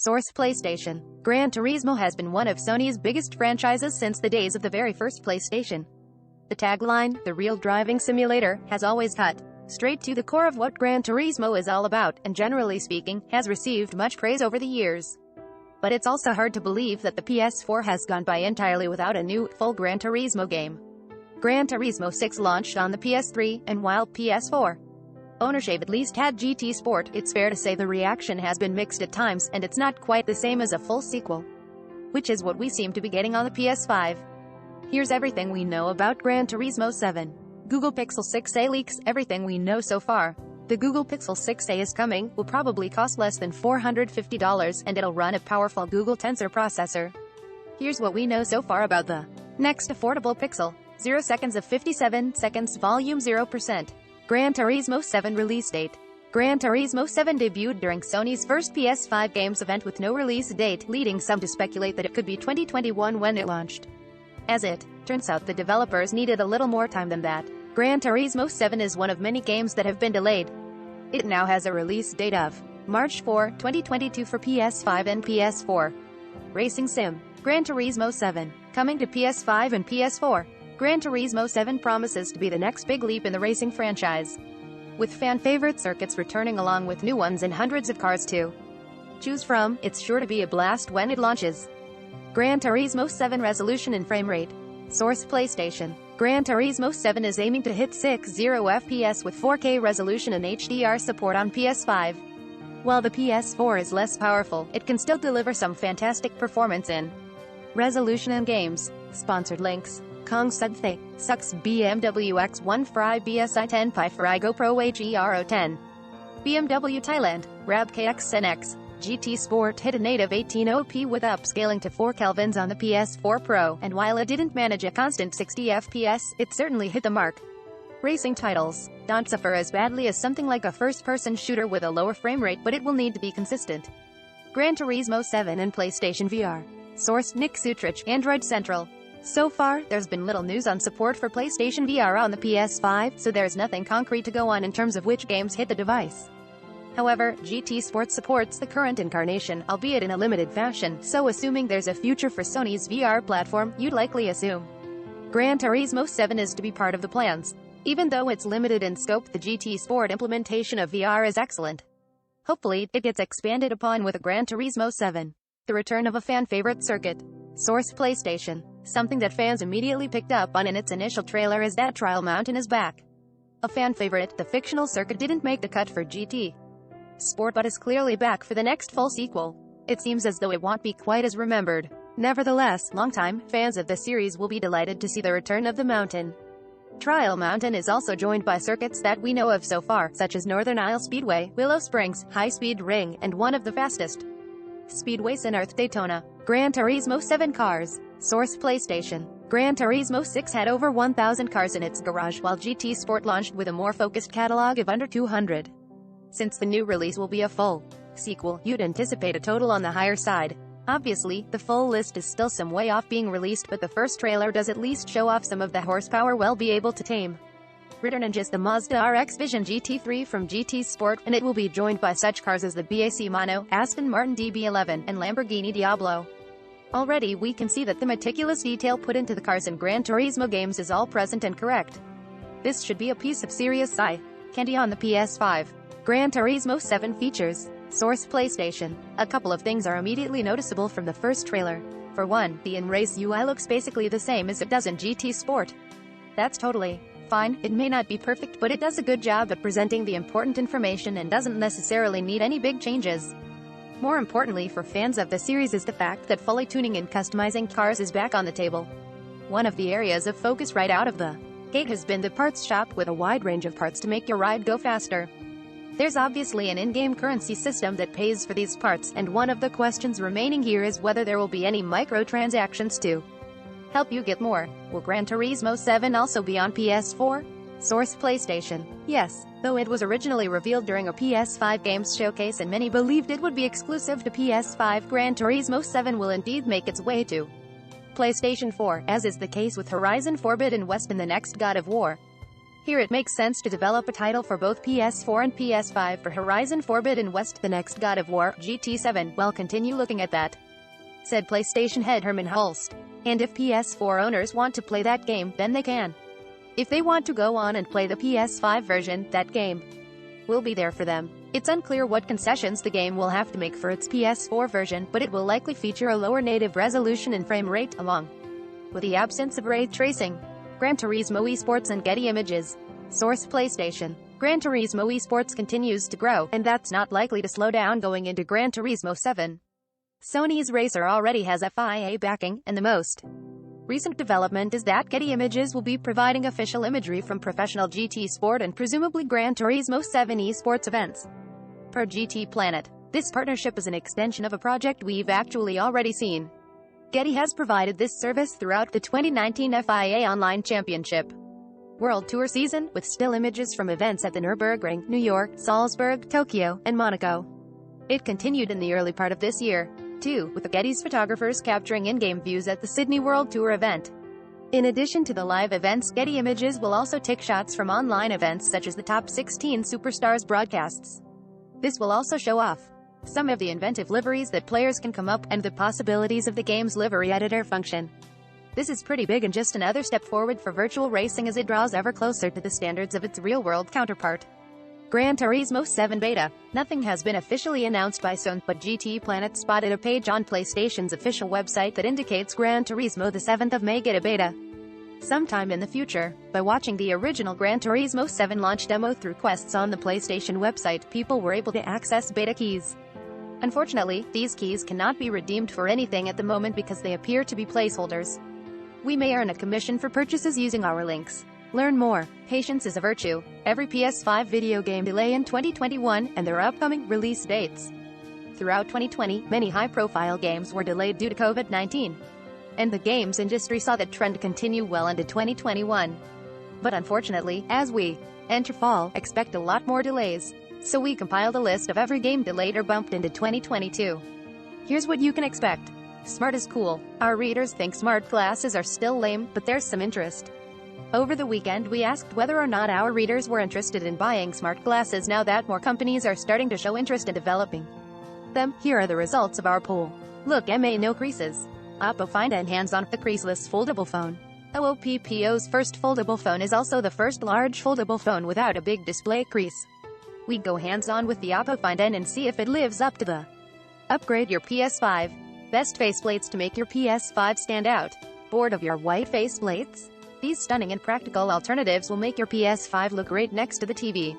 Source: PlayStation. Gran Turismo has been one of Sony's biggest franchises since the days of the very first PlayStation. The tagline, "The Real Driving Simulator," has always cut straight to the core of what Gran Turismo is all about, and generally speaking, has received much praise over the years. But it's also hard to believe that the PS4 has gone by entirely without a new, full Gran Turismo game. Gran Turismo 6 launched on the PS3, and while PS4 ownership at least had GT Sport, it's fair to say the reaction has been mixed at times, and it's not quite the same as a full sequel, which is what we seem to be getting on the PS5. Here's everything we know about Gran Turismo 7. Google Pixel 6a leaks everything we know so far. The Google Pixel 6a is coming, will probably cost less than $450, and it'll run a powerful Google Tensor processor. Here's what we know so far about the next affordable Pixel. 0 seconds of 57 seconds, volume 0%. Gran Turismo 7 release date. Gran Turismo 7 debuted during Sony's first PS5 games event with no release date, leading some to speculate that it could be 2021 when it launched. As it turns out, the developers needed a little more time than that. Gran Turismo 7 is one of many games that have been delayed. It now has a release date of March 4, 2022 for PS5 and PS4. Racing Sim. Gran Turismo 7. Coming to PS5 and PS4. Gran Turismo 7 promises to be the next big leap in the racing franchise, with fan-favorite circuits returning along with new ones and hundreds of cars to choose from. It's sure to be a blast when it launches. Gran Turismo 7 resolution and frame rate. Source: PlayStation. Gran Turismo 7 is aiming to hit 60 FPS with 4K resolution and HDR support on PS5. While the PS4 is less powerful, it can still deliver some fantastic performance in resolution and games. Sponsored links. Kong Sudthe, Sucks BMW X1 Fry BSI 10 Pi Fry GoPro HERO 10. BMW Thailand, Rab KXNX, GT Sport hit a native 18OP with upscaling to 4 kelvins on the PS4 Pro, and while it didn't manage a constant 60 FPS, it certainly hit the mark. Racing titles don't suffer as badly as something like a first-person shooter with a lower frame rate, but it will need to be consistent. Gran Turismo 7 and PlayStation VR. Source: Nick Sutrich, Android Central. So far, there's been little news on support for PlayStation VR on the PS5, so there's nothing concrete to go on in terms of which games hit the device. However, GT Sport supports the current incarnation, albeit in a limited fashion, so assuming there's a future for Sony's VR platform, you'd likely assume Gran Turismo 7 is to be part of the plans. Even though it's limited in scope, the GT Sport implementation of VR is excellent. Hopefully, it gets expanded upon with a Gran Turismo 7. The return of a fan-favorite circuit. Source: PlayStation. Something that fans immediately picked up on in its initial trailer is that Trial Mountain is back. A fan favorite, the fictional circuit didn't make the cut for GT Sport but is clearly back for the next full sequel. It seems as though it won't be quite as remembered. Nevertheless, longtime fans of the series will be delighted to see the return of the mountain. Trial Mountain is also joined by circuits that we know of so far, such as Northern Isle Speedway, Willow Springs, High Speed Ring, and one of the fastest speedways in Earth, Daytona. Gran Turismo 7 cars. Source: PlayStation. Gran Turismo 6 had over 1,000 cars in its garage, while GT Sport launched with a more focused catalog of under 200. Since the new release will be a full sequel, you'd anticipate a total on the higher side. Obviously, the full list is still some way off being released, but the first trailer does at least show off some of the horsepower we'll be able to tame. Return is the Mazda RX Vision GT3 from GT Sport, and it will be joined by such cars as the BAC Mono, Aston Martin DB11, and Lamborghini Diablo. Already we can see that the meticulous detail put into the cars in Gran Turismo games is all present and correct. This should be a piece of serious eye candy on the PS5. Gran Turismo 7 features. Source: PlayStation. A couple of things are immediately noticeable from the first trailer. For one, the in-race UI looks basically the same as it does in GT Sport. That's totally fine. It may not be perfect, but it does a good job at presenting the important information and doesn't necessarily need any big changes. More importantly for fans of the series is the fact that fully tuning and customizing cars is back on the table. One of the areas of focus right out of the gate has been the parts shop, with a wide range of parts to make your ride go faster. There's obviously an in-game currency system that pays for these parts, and one of the questions remaining here is whether there will be any microtransactions to help you get more. Will Gran Turismo 7 also be on PS4? Source: PlayStation. Yes, though it was originally revealed during a PS5 games showcase and many believed it would be exclusive to PS5, Gran Turismo 7 will indeed make its way to PlayStation 4, as is the case with Horizon Forbidden West and the next God of War. Here it makes sense to develop a title for both PS4 and PS5 for Horizon Forbidden West, the next God of War, GT7. Well, continue looking at that, said PlayStation head Herman Hulst. And if PS4 owners want to play that game, then they can. If they want to go on and play the PS5 version, that game will be there for them. It's unclear what concessions the game will have to make for its PS4 version, but it will likely feature a lower native resolution and frame rate, along with the absence of ray tracing. Gran Turismo Esports and Getty Images. Source: PlayStation. Gran Turismo Esports continues to grow, and that's not likely to slow down going into Gran Turismo 7. Sony's racer already has FIA backing, and the most recent development is that Getty Images will be providing official imagery from professional GT Sport and presumably Gran Turismo 7 esports events. Per GT Planet, this partnership is an extension of a project we've actually already seen. Getty has provided this service throughout the 2019 FIA Online Championship World Tour season, with still images from events at the Nürburgring, New York, Salzburg, Tokyo, and Monaco. It continued in the early part of this year, too, with the Getty's photographers capturing in-game views at the Sydney World Tour event. In addition to the live events, Getty Images will also take shots from online events such as the Top 16 Superstars broadcasts. This will also show off some of the inventive liveries that players can come up, and the possibilities of the game's livery editor function. This is pretty big and just another step forward for virtual racing as it draws ever closer to the standards of its real-world counterpart. Gran Turismo 7 Beta. Nothing has been officially announced by Sony, but GT Planet spotted a page on PlayStation's official website that indicates Gran Turismo the 7th of May get a beta sometime in the future. By watching the original Gran Turismo 7 launch demo through quests on the PlayStation website, people were able to access beta keys. Unfortunately, these keys cannot be redeemed for anything at the moment because they appear to be placeholders. We may earn a commission for purchases using our links. Learn more. Patience is a virtue. Every PS5 video game delay in 2021, and their upcoming release dates. Throughout 2020, many high-profile games were delayed due to COVID-19. And the games industry saw that trend continue well into 2021. But unfortunately, as we enter fall, expect a lot more delays. So we compiled a list of every game delayed or bumped into 2022. Here's what you can expect. Smart is cool. Our readers think smart glasses are still lame, but there's some interest. Over the weekend we asked whether or not our readers were interested in buying smart glasses now that more companies are starting to show interest in developing them. Here are the results of our poll. Look, no creases. Oppo Find N hands-on the creaseless foldable phone. OOPPO's first foldable phone is also the first large foldable phone without a big display crease. We go hands-on with the Oppo Find N and see if it lives up to the upgrade your PS5. Best faceplates to make your PS5 stand out. Bored of your white faceplates? These stunning and practical alternatives will make your PS5 look great next to the TV.